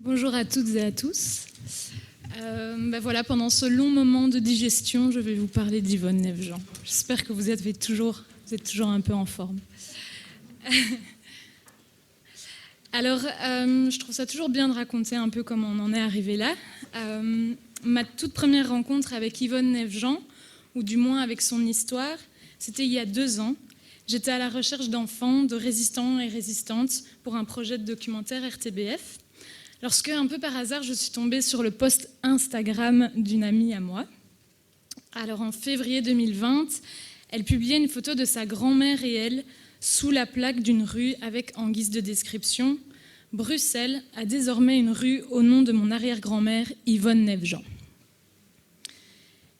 Bonjour à toutes et à tous. Voilà, pendant ce long moment de digestion, je vais vous parler d'Yvonne Neves-Jean. J'espère que vous êtes toujours un peu en forme. Alors, je trouve ça toujours bien de raconter un peu comment on en est arrivé là. Ma toute première rencontre avec Yvonne Neves-Jean, ou du moins avec son histoire, c'était il y a 2 ans. J'étais à la recherche d'enfants, de résistants et résistantes pour un projet de documentaire RTBF. Lorsque, un peu par hasard, je suis tombée sur le post Instagram d'une amie à moi. Alors, en février 2020, elle publiait une photo de sa grand-mère et elle sous la plaque d'une rue avec, en guise de description, « Bruxelles a désormais une rue au nom de mon arrière-grand-mère Yvonne Neves-Jean ».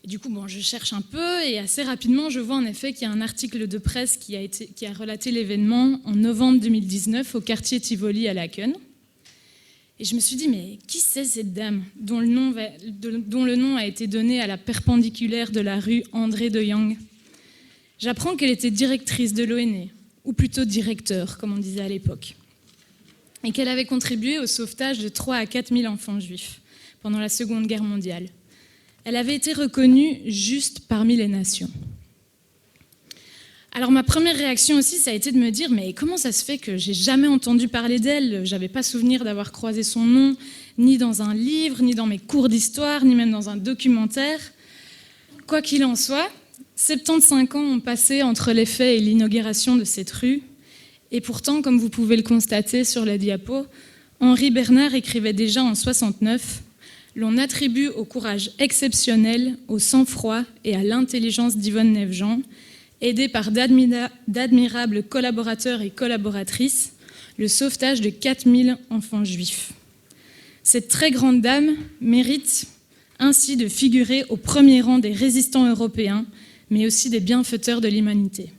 Du coup, je cherche un peu et assez rapidement, je vois en effet qu'il y a un article de presse qui a relaté l'événement en novembre 2019 au quartier Tivoli à Laken. Et je me suis dit, mais qui c'est cette dame dont le nom a été donné à la perpendiculaire de la rue André de Jong? J'apprends qu'elle était directrice de l'ONE, ou plutôt directeur, comme on disait à l'époque, et qu'elle avait contribué au sauvetage de 3 à 4 000 enfants juifs pendant la Seconde Guerre mondiale. Elle avait été reconnue juste parmi les nations. Alors ma première réaction aussi, ça a été de me dire, mais comment ça se fait que j'ai jamais entendu parler d'elle? J'avais pas souvenir d'avoir croisé son nom, ni dans un livre, ni dans mes cours d'histoire, ni même dans un documentaire. Quoi qu'il en soit, 75 ans ont passé entre les faits et l'inauguration de cette rue. Et pourtant, comme vous pouvez le constater sur la diapo, Henri Bernard écrivait déjà en 69 « L'on attribue au courage exceptionnel, au sang-froid et à l'intelligence d'Yvonne Neves-Jean, aidée par d'admirables collaborateurs et collaboratrices, le sauvetage de 4000 enfants juifs. Cette très grande dame mérite ainsi de figurer au premier rang des résistants européens, mais aussi des bienfaiteurs de l'humanité. »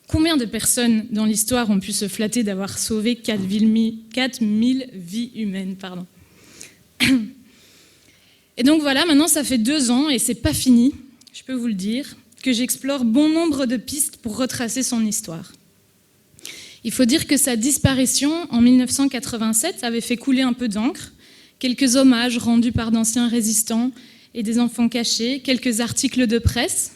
Combien de personnes dans l'histoire ont pu se flatter d'avoir sauvé 4000 vies humaines, Et donc voilà, maintenant ça fait 2 ans et c'est pas fini, je peux vous le dire, que j'explore bon nombre de pistes pour retracer son histoire. Il faut dire que sa disparition en 1987 avait fait couler un peu d'encre, quelques hommages rendus par d'anciens résistants et des enfants cachés, quelques articles de presse.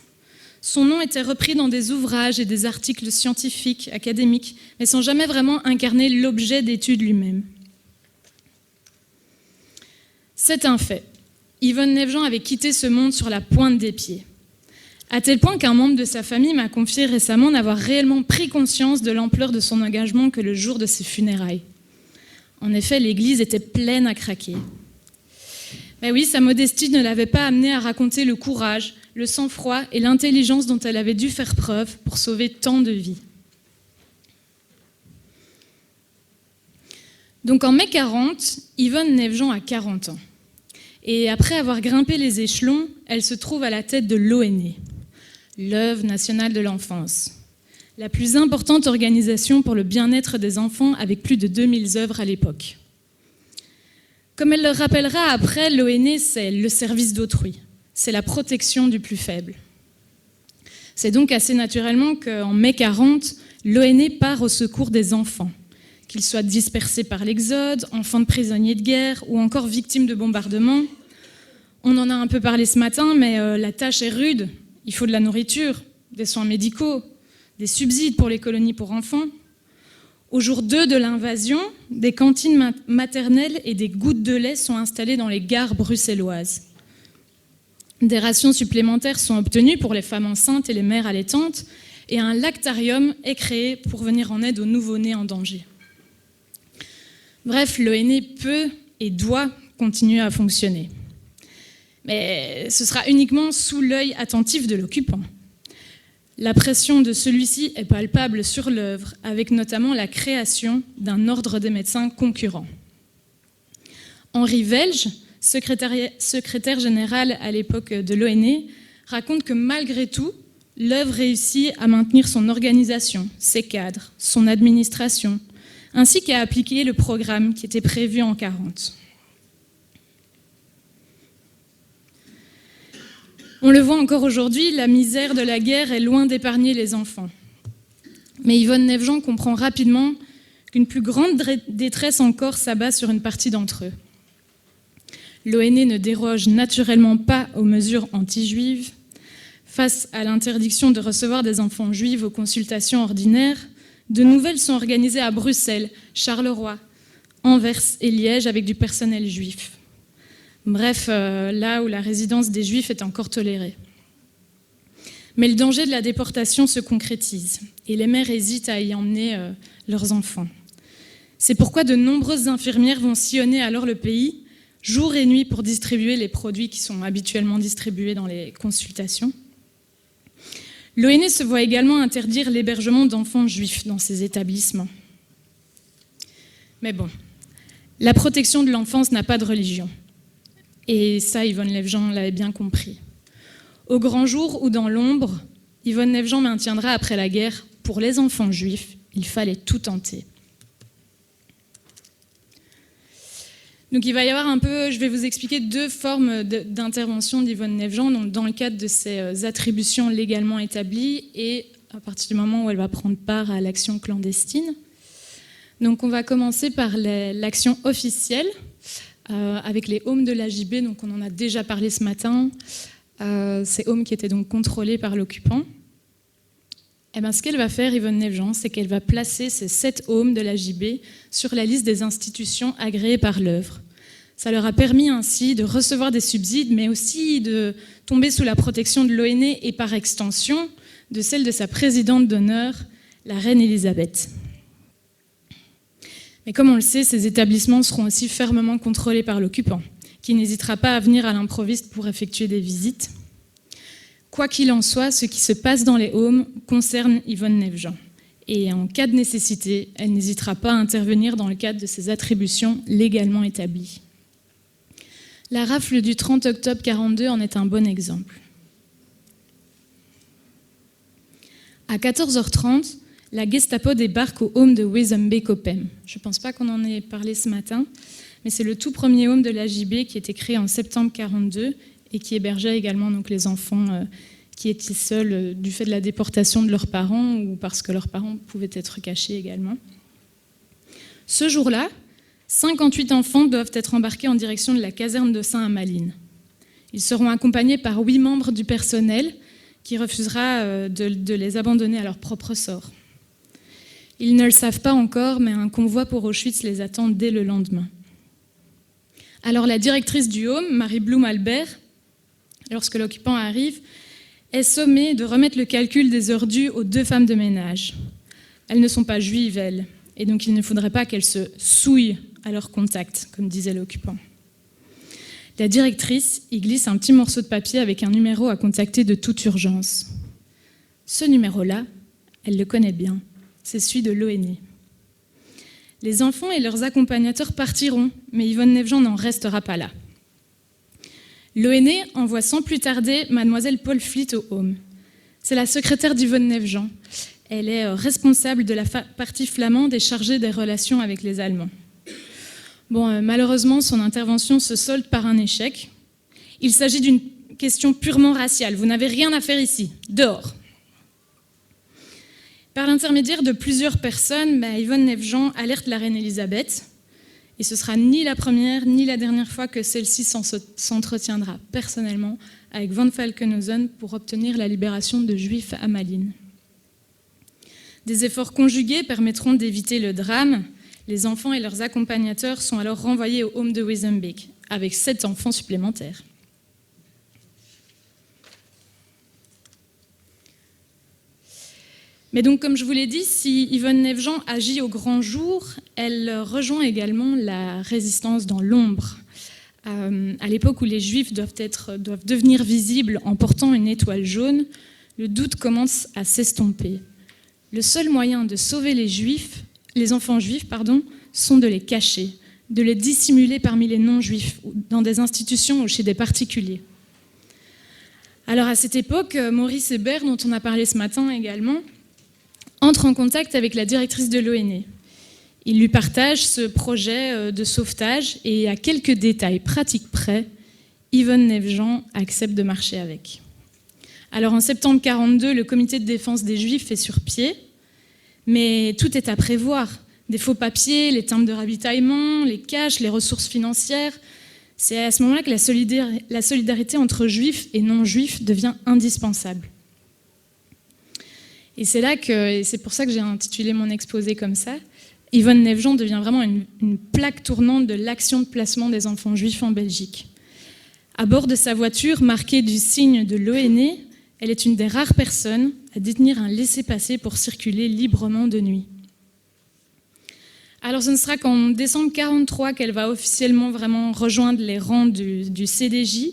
Son nom était repris dans des ouvrages et des articles scientifiques, académiques, mais sans jamais vraiment incarner l'objet d'étude lui-même. C'est un fait. Yvonne Neves-Jean avait quitté ce monde sur la pointe des pieds. À tel point qu'un membre de sa famille m'a confié récemment n'avoir réellement pris conscience de l'ampleur de son engagement que le jour de ses funérailles. En effet, l'église était pleine à craquer. Mais oui, sa modestie ne l'avait pas amenée à raconter le courage, le sang-froid et l'intelligence dont elle avait dû faire preuve pour sauver tant de vies. Donc en mai 40, Yvonne Neves-Jean a 40 ans. Et après avoir grimpé les échelons, elle se trouve à la tête de l'ONE, l'Œuvre nationale de l'enfance, la plus importante organisation pour le bien-être des enfants avec plus de 2000 œuvres à l'époque. Comme elle le rappellera après, l'ONE, c'est le service d'autrui, c'est la protection du plus faible. C'est donc assez naturellement qu'en mai 40, l'ONE part au secours des enfants, qu'ils soient dispersés par l'exode, enfants de prisonniers de guerre ou encore victimes de bombardements. On en a un peu parlé ce matin, mais la tâche est rude. Il faut de la nourriture, des soins médicaux, des subsides pour les colonies pour enfants. Au jour 2 de l'invasion, des cantines maternelles et des gouttes de lait sont installées dans les gares bruxelloises. Des rations supplémentaires sont obtenues pour les femmes enceintes et les mères allaitantes, et un lactarium est créé pour venir en aide aux nouveau-nés en danger. Bref, l'ONE peut et doit continuer à fonctionner. Mais ce sera uniquement sous l'œil attentif de l'occupant. La pression de celui-ci est palpable sur l'œuvre, avec notamment la création d'un ordre des médecins concurrent. Henri Welge, secrétaire général à l'époque de l'ONE, raconte que malgré tout, l'œuvre réussit à maintenir son organisation, ses cadres, son administration, ainsi qu'à appliquer le programme qui était prévu en 40. On le voit encore aujourd'hui, la misère de la guerre est loin d'épargner les enfants. Mais Yvonne Neves-Jean comprend rapidement qu'une plus grande détresse encore s'abat sur une partie d'entre eux. L'ONE ne déroge naturellement pas aux mesures anti-juives. Face à l'interdiction de recevoir des enfants juifs aux consultations ordinaires, de nouvelles sont organisées à Bruxelles, Charleroi, Anvers et Liège avec du personnel juif. Bref, là où la résidence des Juifs est encore tolérée. Mais le danger de la déportation se concrétise et les mères hésitent à y emmener leurs enfants. C'est pourquoi de nombreuses infirmières vont sillonner alors le pays, jour et nuit, pour distribuer les produits qui sont habituellement distribués dans les consultations. L'ONE se voit également interdire l'hébergement d'enfants juifs dans ces établissements. Mais bon, la protection de l'enfance n'a pas de religion. Et ça, Yvonne Lefjean l'avait bien compris. Au grand jour ou dans l'ombre, Yvonne Lefjean maintiendra après la guerre, pour les enfants juifs, il fallait tout tenter. Donc il va y avoir je vais vous expliquer deux formes d'intervention d'Yvonne Lefjean, donc dans le cadre de ses attributions légalement établies et à partir du moment où elle va prendre part à l'action clandestine. Donc on va commencer par l'action officielle, avec les homes de l'AJB, donc on en a déjà parlé ce matin, ces homes qui étaient donc contrôlés par l'occupant. Et bien, ce qu'elle va faire, Yvonne Lefjean, c'est qu'elle va placer ces 7 homes de l'AJB sur la liste des institutions agréées par l'œuvre. Ça leur a permis ainsi de recevoir des subsides, mais aussi de tomber sous la protection de l'ONE et par extension de celle de sa présidente d'honneur, la reine Elisabeth. Mais comme on le sait, ces établissements seront aussi fermement contrôlés par l'occupant, qui n'hésitera pas à venir à l'improviste pour effectuer des visites. Quoi qu'il en soit, ce qui se passe dans les homes concerne Yvonne Lefjean. Et en cas de nécessité, elle n'hésitera pas à intervenir dans le cadre de ses attributions légalement établies. La rafle du 30 octobre 1942 en est un bon exemple. À 14h30, la Gestapo débarque au home de Wezenbeek-Oppem. Je ne pense pas qu'on en ait parlé ce matin, mais c'est le tout premier home de l'AJB qui a été créé en septembre 1942 et qui hébergeait également donc, les enfants qui étaient seuls du fait de la déportation de leurs parents ou parce que leurs parents pouvaient être cachés également. Ce jour-là, 58 enfants doivent être embarqués en direction de la caserne de Saint à Malines. Ils seront accompagnés par 8 membres du personnel qui refusera de les abandonner à leur propre sort. Ils ne le savent pas encore, mais un convoi pour Auschwitz les attend dès le lendemain. Alors la directrice du home, Marie Blum-Albert, lorsque l'occupant arrive, est sommée de remettre le calcul des heures dues aux 2 femmes de ménage. Elles ne sont pas juives, elles, et donc il ne faudrait pas qu'elles se souillent à leur contact, comme disait l'occupant. La directrice y glisse un petit morceau de papier avec un numéro à contacter de toute urgence. Ce numéro-là, elle le connaît bien, c'est celui de l'ONE. Les enfants et leurs accompagnateurs partiront, mais Yvonne Lefjean n'en restera pas là. L'ONE envoie sans plus tarder mademoiselle Paul Fleet au home. C'est la secrétaire d'Yvonne Lefjean. Elle est responsable de la partie flamande et chargée des relations avec les Allemands. Bon, malheureusement, son intervention se solde par un échec. Il s'agit d'une question purement raciale. Vous n'avez rien à faire ici. Dehors. Par l'intermédiaire de plusieurs personnes, Yvonne Lefjean alerte la reine Elisabeth. Et ce sera ni la première ni la dernière fois que celle-ci s'entretiendra personnellement avec von Falkenhausen pour obtenir la libération de Juifs à Malines. Des efforts conjugués permettront d'éviter le drame. Les enfants et leurs accompagnateurs sont alors renvoyés au home de Wezenbeek, avec 7 enfants supplémentaires. Mais donc, comme je vous l'ai dit, si Yvonne Lefjean agit au grand jour, elle rejoint également la résistance dans l'ombre. À l'époque où les Juifs doivent devenir visibles en portant une étoile jaune, le doute commence à s'estomper. Le seul moyen de sauver les enfants juifs, sont de les cacher, de les dissimuler parmi les non-juifs, dans des institutions ou chez des particuliers. Alors à cette époque, Maurice Hébert, dont on a parlé ce matin également, entre en contact avec la directrice de l'ONE. Il lui partage ce projet de sauvetage et à quelques détails pratiques près, Yvonne Lefjean accepte de marcher avec. Alors en septembre 1942, le comité de défense des Juifs est sur pied, mais tout est à prévoir. Des faux papiers, les timbres de ravitaillement, les cash, les ressources financières. C'est à ce moment-là que la solidarité entre juifs et non-juifs devient indispensable. Et c'est pour ça que j'ai intitulé mon exposé comme ça. Yvonne Nefjean devient vraiment une plaque tournante de l'action de placement des enfants juifs en Belgique. À bord de sa voiture, marquée du signe de l'ONE, elle est une des rares personnes à détenir un laissez-passer pour circuler librement de nuit. Alors ce ne sera qu'en décembre 1943 qu'elle va officiellement vraiment rejoindre les rangs du CDJ.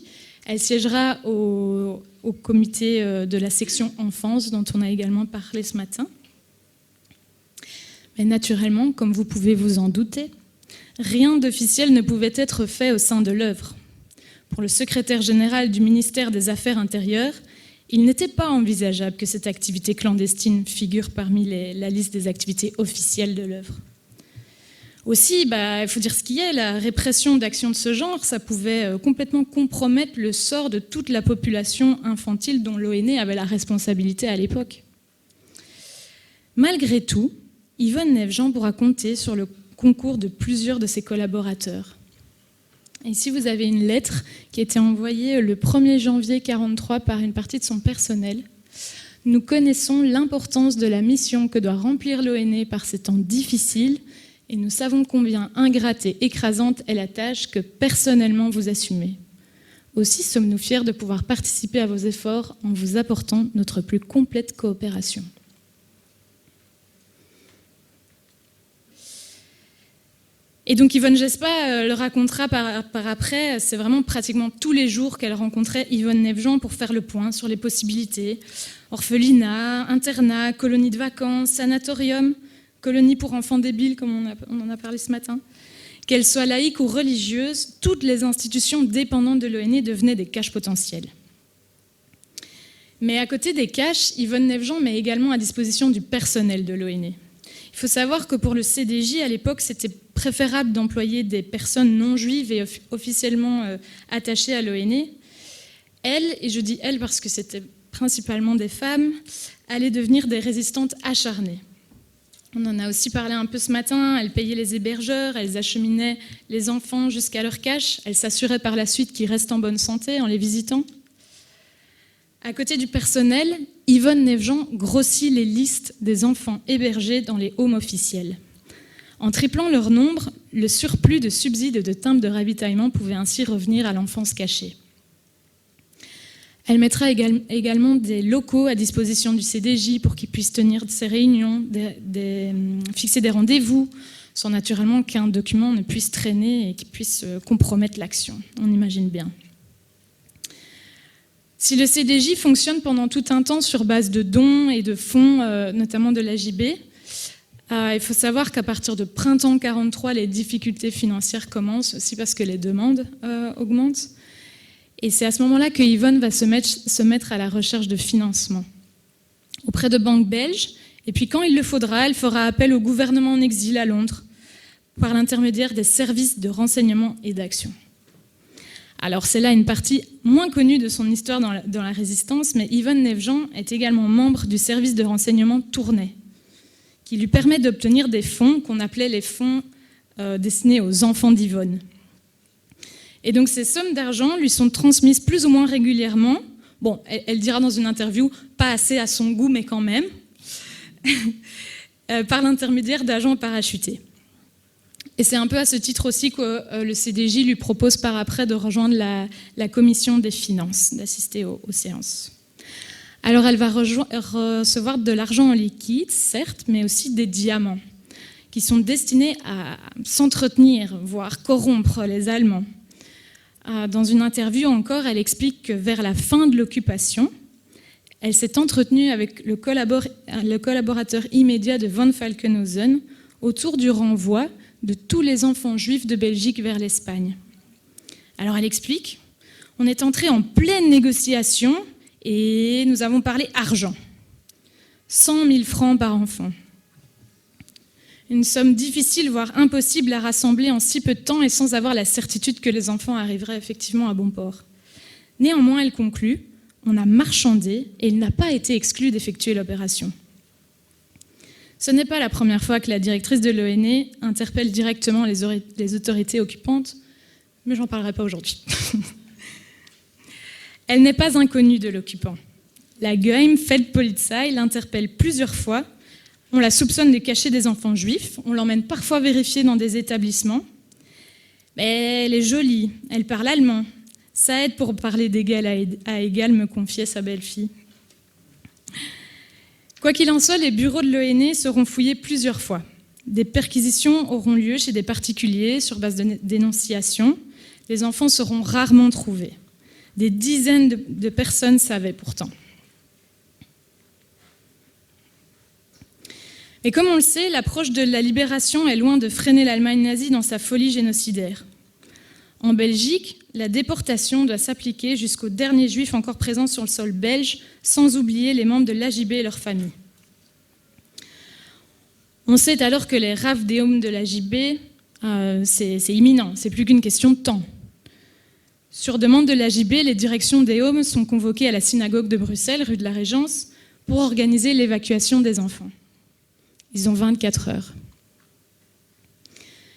Elle siégera au comité de la section enfance dont on a également parlé ce matin. Mais naturellement, comme vous pouvez vous en douter, rien d'officiel ne pouvait être fait au sein de l'œuvre. Pour le secrétaire général du ministère des Affaires intérieures, il n'était pas envisageable que cette activité clandestine figure parmi la liste des activités officielles de l'œuvre. Aussi, il faut dire ce qu'il y a, la répression d'actions de ce genre, ça pouvait complètement compromettre le sort de toute la population infantile dont l'ONE avait la responsabilité à l'époque. Malgré tout, Yvonne Nefjean pourra compter sur le concours de plusieurs de ses collaborateurs. Ici, vous avez une lettre qui a été envoyée le 1er janvier 1943 par une partie de son personnel. Nous connaissons l'importance de la mission que doit remplir l'ONE par ces temps difficiles et nous savons combien ingrate et écrasante est la tâche que personnellement vous assumez. Aussi sommes-nous fiers de pouvoir participer à vos efforts en vous apportant notre plus complète coopération. Et donc Yvonne Jespa le racontera par après, c'est vraiment pratiquement tous les jours qu'elle rencontrait Yvonne Nefjean pour faire le point sur les possibilités. Orphelinat, internat, colonie de vacances, sanatorium, colonie pour enfants débiles, comme on en a parlé ce matin. Qu'elles soient laïques ou religieuses, toutes les institutions dépendantes de l'ONE devenaient des caches potentielles. Mais à côté des caches, Yvonne Nefjean met également à disposition du personnel de l'ONE. Il faut savoir que pour le CDJ, à l'époque, c'était préférable d'employer des personnes non juives et officiellement attachées à l'ONE. Elles, et je dis elles parce que c'était principalement des femmes, allaient devenir des résistantes acharnées. On en a aussi parlé un peu ce matin, elles payaient les hébergeurs, elles acheminaient les enfants jusqu'à leur cache, elles s'assuraient par la suite qu'ils restent en bonne santé en les visitant. À côté du personnel, Yvonne Nefjean grossit les listes des enfants hébergés dans les homes officiels. En triplant leur nombre, le surplus de subsides et de timbres de ravitaillement pouvait ainsi revenir à l'enfance cachée. Elle mettra également des locaux à disposition du CDJ pour qu'ils puissent tenir ses réunions, fixer des rendez-vous, sans naturellement qu'un document ne puisse traîner et qui puisse compromettre l'action. On imagine bien. Si le CDJ fonctionne pendant tout un temps sur base de dons et de fonds, notamment de l'AJB, il faut savoir qu'à partir de printemps 1943, les difficultés financières commencent, aussi parce que les demandes augmentent. Et c'est à ce moment-là que Yvonne va se mettre à la recherche de financement auprès de banques belges. Et puis quand il le faudra, elle fera appel au gouvernement en exil à Londres par l'intermédiaire des services de renseignement et d'action. Alors c'est là une partie moins connue de son histoire dans la résistance, mais Yvonne Nefjean est également membre du service de renseignement Tournai, qui lui permet d'obtenir des fonds qu'on appelait les fonds destinés aux enfants d'Yvonne. Et donc ces sommes d'argent lui sont transmises plus ou moins régulièrement. Bon, elle dira dans une interview, pas assez à son goût, mais quand même, par l'intermédiaire d'agents parachutés. Et c'est un peu à ce titre aussi que le CDJ lui propose par après de rejoindre la commission des finances, d'assister aux séances. Alors elle va recevoir de l'argent en liquide, certes, mais aussi des diamants, qui sont destinés à s'entretenir, voire corrompre les Allemands. Dans une interview encore, elle explique que vers la fin de l'occupation, elle s'est entretenue avec le collaborateur immédiat de von Falkenhausen autour du renvoi de tous les enfants juifs de Belgique vers l'Espagne. Alors elle explique, on est entré en pleine négociation et nous avons parlé argent. 100 000 francs par enfant. Une somme difficile, voire impossible à rassembler en si peu de temps et sans avoir la certitude que les enfants arriveraient effectivement à bon port. Néanmoins, elle conclut, on a marchandé et il n'a pas été exclu d'effectuer l'opération. Ce n'est pas la première fois que la directrice de l'ONE interpelle directement les autorités occupantes, mais j'en parlerai pas aujourd'hui. Elle n'est pas inconnue de l'occupant. La Geheimfeldpolizei l'interpelle plusieurs fois. On la soupçonne de cacher des enfants juifs. On l'emmène parfois vérifier dans des établissements. Mais elle est jolie, elle parle allemand. Ça aide pour parler d'égal à égal, me confiait sa belle-fille. Quoi qu'il en soit, les bureaux de l'ONE seront fouillés plusieurs fois. Des perquisitions auront lieu chez des particuliers sur base de dénonciations. Les enfants seront rarement trouvés. Des dizaines de personnes savaient pourtant. Et comme on le sait, l'approche de la libération est loin de freiner l'Allemagne nazie dans sa folie génocidaire. En Belgique, la déportation doit s'appliquer jusqu'aux derniers juifs encore présents sur le sol belge, sans oublier les membres de l'AJB et leurs familles. On sait alors que les Rafdeum de l'AJB, c'est imminent, c'est plus qu'une question de temps. Sur demande de l'AJB, les directions des Homes sont convoquées à la synagogue de Bruxelles, rue de la Régence, pour organiser l'évacuation des enfants. Ils ont 24 heures.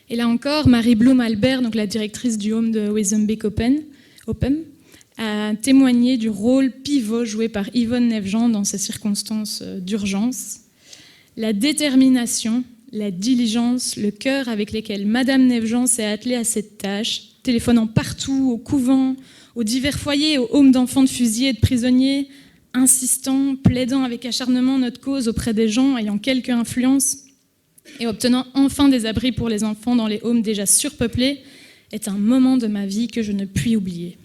Et là encore, Marie Blum-Albert, donc la directrice du Home de Wezenbeek-Open, a témoigné du rôle pivot joué par Yvonne Nefjean dans ces circonstances d'urgence. La détermination, la diligence, le cœur avec lesquels Madame Nefjean s'est attelée à cette tâche, téléphonant partout, au couvent, aux divers foyers, aux homes d'enfants de fusillés et de prisonniers, insistant, plaidant avec acharnement notre cause auprès des gens ayant quelque influence et obtenant enfin des abris pour les enfants dans les homes déjà surpeuplés, est un moment de ma vie que je ne puis oublier.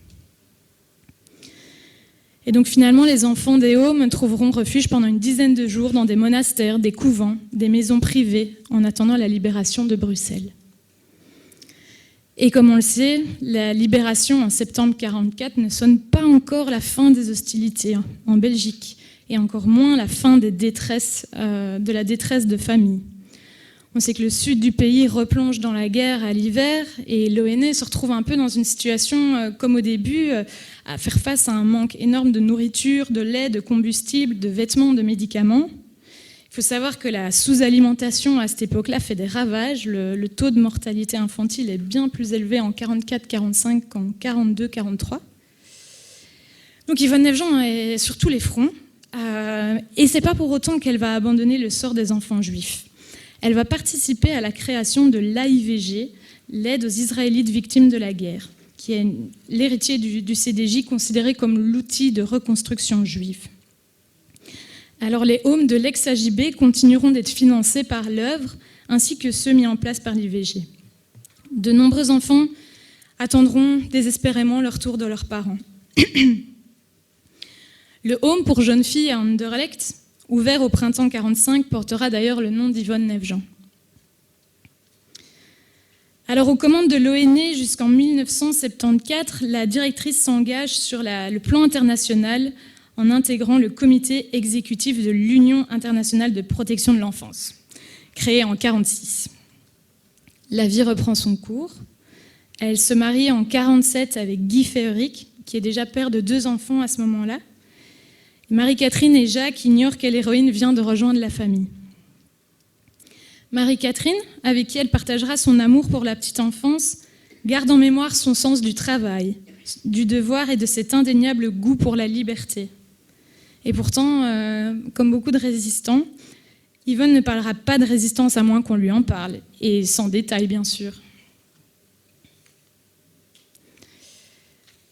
Et donc finalement, les enfants des homes trouveront refuge pendant une dizaine de jours dans des monastères, des couvents, des maisons privées, en attendant la libération de Bruxelles. Et comme on le sait, la libération en septembre 1944 ne sonne pas encore la fin des hostilités en Belgique, et encore moins la fin de la détresse de famille. On sait que le sud du pays replonge dans la guerre à l'hiver, et l'ONE se retrouve un peu dans une situation, comme au début, à faire face à un manque énorme de nourriture, de lait, de combustible, de vêtements, de médicaments. Il faut savoir que la sous-alimentation à cette époque-là fait des ravages. Le taux de mortalité infantile est bien plus élevé en 44-45 qu'en 42-43. Donc Yvonne Nefjean est sur tous les fronts. Et c'est pas pour autant qu'elle va abandonner le sort des enfants juifs. Elle va participer à la création de l'AIVG, l'aide aux Israélites victimes de la guerre, qui est l'héritier du CDJ considéré comme l'outil de reconstruction juive. Alors les homes de l'ex-AJB continueront d'être financés par l'œuvre, ainsi que ceux mis en place par l'IVG. De nombreux enfants attendront désespérément le retour de leurs parents. Le home pour jeunes filles à Anderlecht, ouvert au printemps 1945, portera d'ailleurs le nom d'Yvonne Nefjean. Alors aux commandes de l'ONE jusqu'en 1974, la directrice s'engage sur le plan international en intégrant le comité exécutif de l'Union internationale de protection de l'enfance, créé en 1946. La vie reprend son cours. Elle se marie en 1947 avec Guy Feerick, qui est déjà père de 2 enfants à ce moment-là. Marie-Catherine et Jacques ignorent quelle héroïne vient de rejoindre la famille. Marie-Catherine, avec qui elle partagera son amour pour la petite enfance, garde en mémoire son sens du travail, du devoir et de cet indéniable goût pour la liberté. Et pourtant, comme beaucoup de résistants, Yvonne ne parlera pas de résistance à moins qu'on lui en parle, et sans détail bien sûr.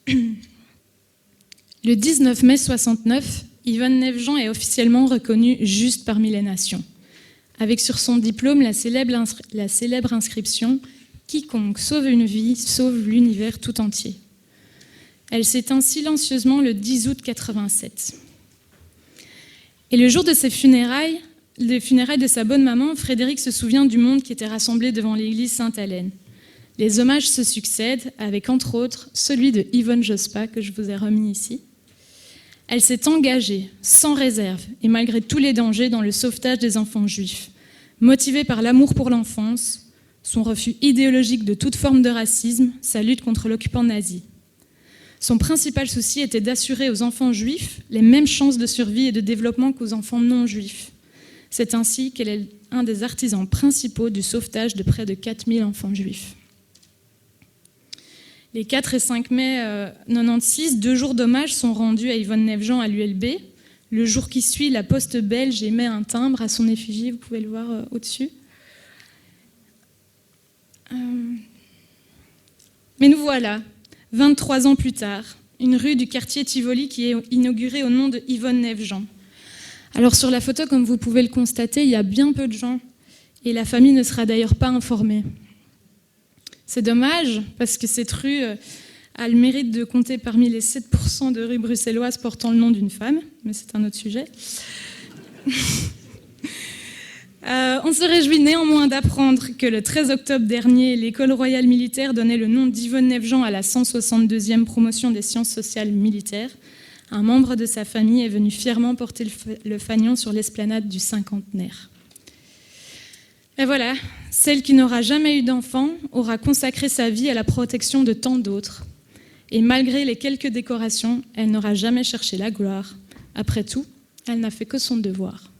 Le 19 mai 1969, Yvonne Nefjean est officiellement reconnue juste parmi les nations, avec sur son diplôme la célèbre inscription « Quiconque sauve une vie, sauve l'univers tout entier ». Elle s'éteint silencieusement le 10 août 1987. Et le jour de ses funérailles, les funérailles de sa bonne maman, Frédéric se souvient du monde qui était rassemblé devant l'église Sainte-Hélène. Les hommages se succèdent, avec entre autres celui de Yvonne Jospa, que je vous ai remis ici. Elle s'est engagée, sans réserve, et malgré tous les dangers, dans le sauvetage des enfants juifs, motivée par l'amour pour l'enfance, son refus idéologique de toute forme de racisme, sa lutte contre l'occupant nazi. Son principal souci était d'assurer aux enfants juifs les mêmes chances de survie et de développement qu'aux enfants non juifs. C'est ainsi qu'elle est un des artisans principaux du sauvetage de près de 4000 enfants juifs. Les 4 et 5 mai 1996, 2 jours d'hommage sont rendus à Yvonne Nefjean à l'ULB. Le jour qui suit, la Poste belge émet un timbre à son effigie, vous pouvez le voir au-dessus. Mais nous voilà, 23 ans plus tard, une rue du quartier Tivoli qui est inaugurée au nom de Yvonne Nefjean. Alors sur la photo, comme vous pouvez le constater, il y a bien peu de gens et la famille ne sera d'ailleurs pas informée. C'est dommage parce que cette rue a le mérite de compter parmi les 7% de rues bruxelloises portant le nom d'une femme, mais c'est un autre sujet. On se réjouit néanmoins d'apprendre que le 13 octobre dernier, l'école royale militaire donnait le nom d'Yvonne Nefjean à la 162e promotion des sciences sociales militaires. Un membre de sa famille est venu fièrement porter le fanion sur l'esplanade du cinquantenaire. Et voilà, celle qui n'aura jamais eu d'enfant aura consacré sa vie à la protection de tant d'autres. Et malgré les quelques décorations, elle n'aura jamais cherché la gloire. Après tout, elle n'a fait que son devoir.